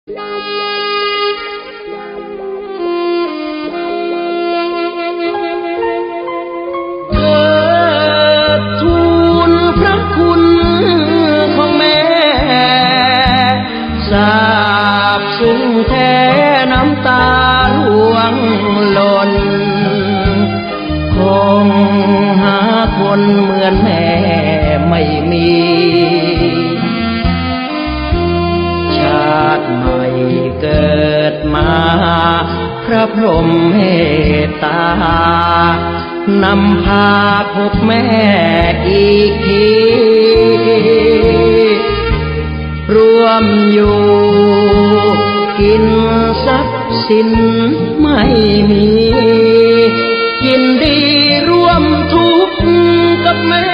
เถิดทูลพระคุณของแม่ทราบซึ้งแท้น้ำตาร่วงหล่นคงหาคนเหมือนแม่ไม่มีชาติใหม่เกิดมาพระพรหมเมตตานำพาพบแม่อีกทีร่วมอยู่กินทรัพย์สินไม่มียินดีร่วมทุกข์กับแม่